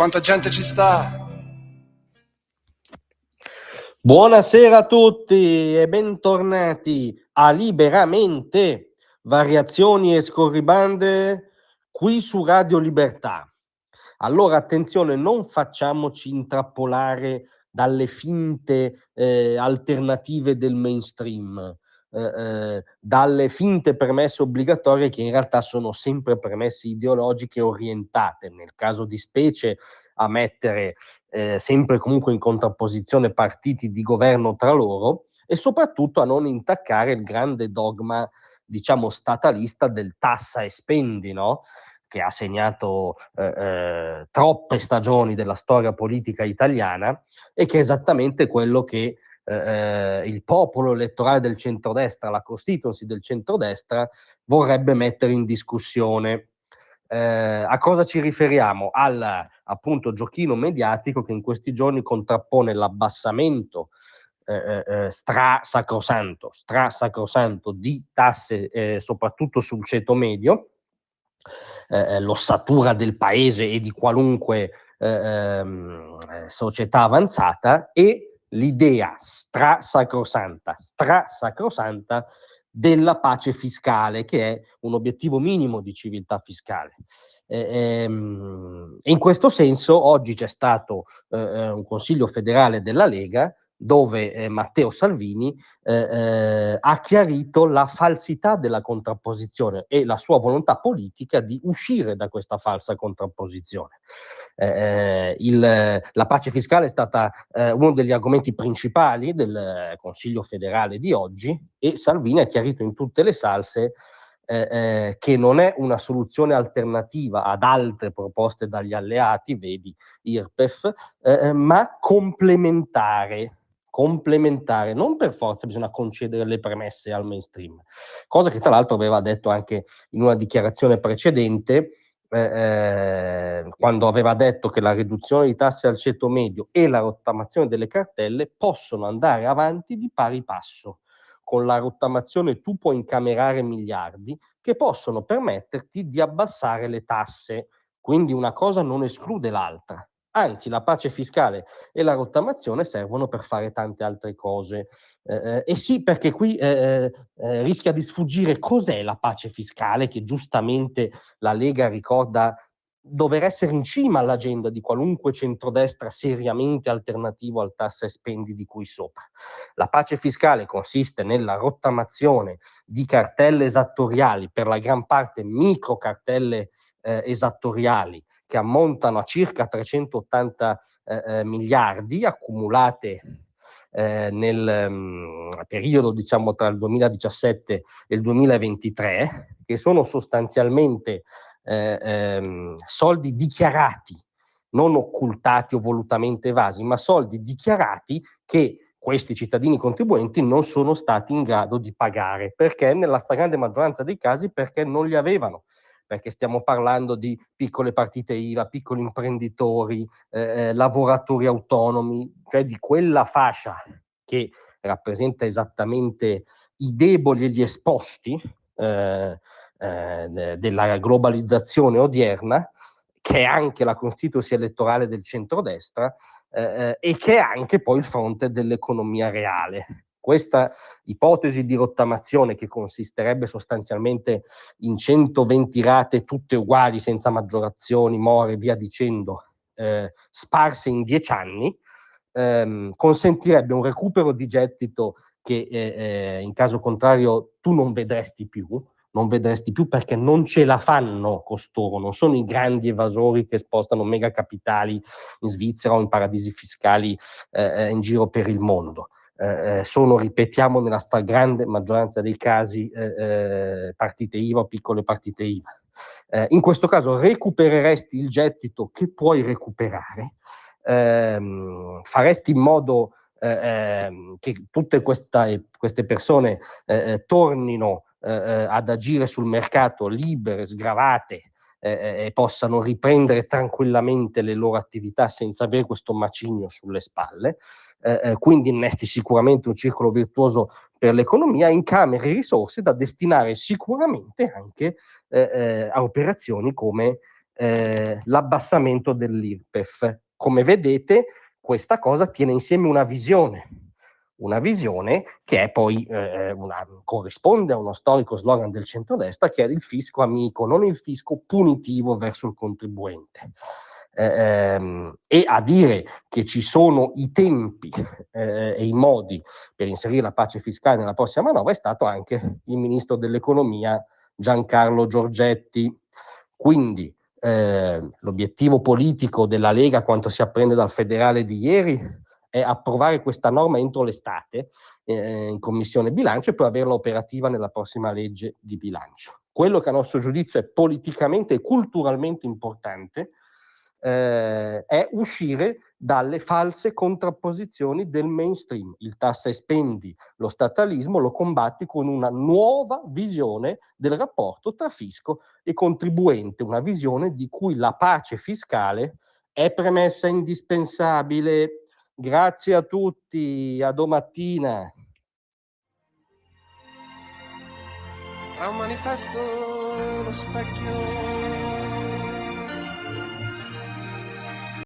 quanta gente ci sta? Buonasera a tutti e bentornati a Liberamente, variazioni e scorribande qui su Radio Libertà. Allora attenzione, non facciamoci intrappolare dalle finte alternative del mainstream, dalle finte premesse obbligatorie che in realtà sono sempre premesse ideologiche orientate, nel caso di specie a mettere sempre comunque in contrapposizione partiti di governo tra loro e soprattutto a non intaccare il grande dogma, diciamo, statalista del tassa e spendi, no? Che ha segnato troppe stagioni della storia politica italiana e che è esattamente quello che il popolo elettorale del centrodestra, la constituency del centrodestra, vorrebbe mettere in discussione. A cosa ci riferiamo? Al appunto giochino mediatico che in questi giorni contrappone l'abbassamento sacrosanto di tasse soprattutto sul ceto medio, l'ossatura del paese e di qualunque società avanzata, e l'idea sacrosanta della pace fiscale, che è un obiettivo minimo di civiltà fiscale. In questo senso oggi c'è stato un Consiglio federale della Lega dove Matteo Salvini ha chiarito la falsità della contrapposizione e la sua volontà politica di uscire da questa falsa contrapposizione. La pace fiscale è stata uno degli argomenti principali del Consiglio federale di oggi e Salvini ha chiarito in tutte le salse che non è una soluzione alternativa ad altre proposte dagli alleati, vedi IRPEF, ma complementare, non per forza bisogna concedere le premesse al mainstream, cosa che tra l'altro aveva detto anche in una dichiarazione precedente, quando aveva detto che la riduzione di tasse al ceto medio e la rottamazione delle cartelle possono andare avanti di pari passo. Con la rottamazione tu puoi incamerare miliardi che possono permetterti di abbassare le tasse, quindi una cosa non esclude l'altra. Anzi, la pace fiscale e la rottamazione servono per fare tante altre cose. E sì, perché qui rischia di sfuggire cos'è la pace fiscale, che giustamente la Lega ricorda dover essere in cima all'agenda di qualunque centrodestra seriamente alternativo al tassa e spendi di cui sopra. La pace fiscale consiste nella rottamazione di cartelle esattoriali, per la gran parte micro cartelle esattoriali, che ammontano a circa 380 miliardi accumulate nel periodo, diciamo, tra il 2017 e il 2023, che sono sostanzialmente soldi dichiarati, non occultati o volutamente evasi, ma soldi dichiarati che questi cittadini contribuenti non sono stati in grado di pagare. Perché? Nella stragrande maggioranza dei casi perché non li avevano, perché stiamo parlando di piccole partite IVA, piccoli imprenditori, lavoratori autonomi, cioè di quella fascia che rappresenta esattamente i deboli e gli esposti della globalizzazione odierna, che è anche la constituency elettorale del centrodestra, e che è anche poi il fronte dell'economia reale. Questa ipotesi di rottamazione, che consisterebbe sostanzialmente in 120 rate tutte uguali, senza maggiorazioni, more, via dicendo, sparse in 10 anni, consentirebbe un recupero di gettito che in caso contrario tu non vedresti più perché non ce la fanno costoro, non sono i grandi evasori che spostano mega capitali in Svizzera o in paradisi fiscali in giro per il mondo. Sono, ripetiamo, nella stragrande maggioranza dei casi partite IVA o piccole partite IVA. In questo caso recupereresti il gettito che puoi recuperare, faresti in modo che tutte queste persone tornino ad agire sul mercato libere, sgravate, e possano riprendere tranquillamente le loro attività senza avere questo macigno sulle spalle. Quindi innesti sicuramente un circolo virtuoso per l'economia, incameri risorse da destinare sicuramente anche a operazioni come l'abbassamento dell'IRPEF. Come vedete, questa cosa tiene insieme una visione che è poi corrisponde a uno storico slogan del centrodestra, che è il fisco amico, non il fisco punitivo verso il contribuente. E a dire che ci sono i tempi e i modi per inserire la pace fiscale nella prossima manovra è stato anche il ministro dell'economia Giancarlo Giorgetti. Quindi l'obiettivo politico della Lega, quanto si apprende dal federale di ieri, è approvare questa norma entro l'estate in commissione bilancio e poi averla operativa nella prossima legge di bilancio. Quello che a nostro giudizio è politicamente e culturalmente importante è uscire dalle false contrapposizioni del mainstream. Il tassa e spendi, lo statalismo lo combatti con una nuova visione del rapporto tra fisco e contribuente, una visione di cui la pace fiscale è premessa indispensabile. Grazie a tutti, a domattina. Tra un manifesto e lo specchio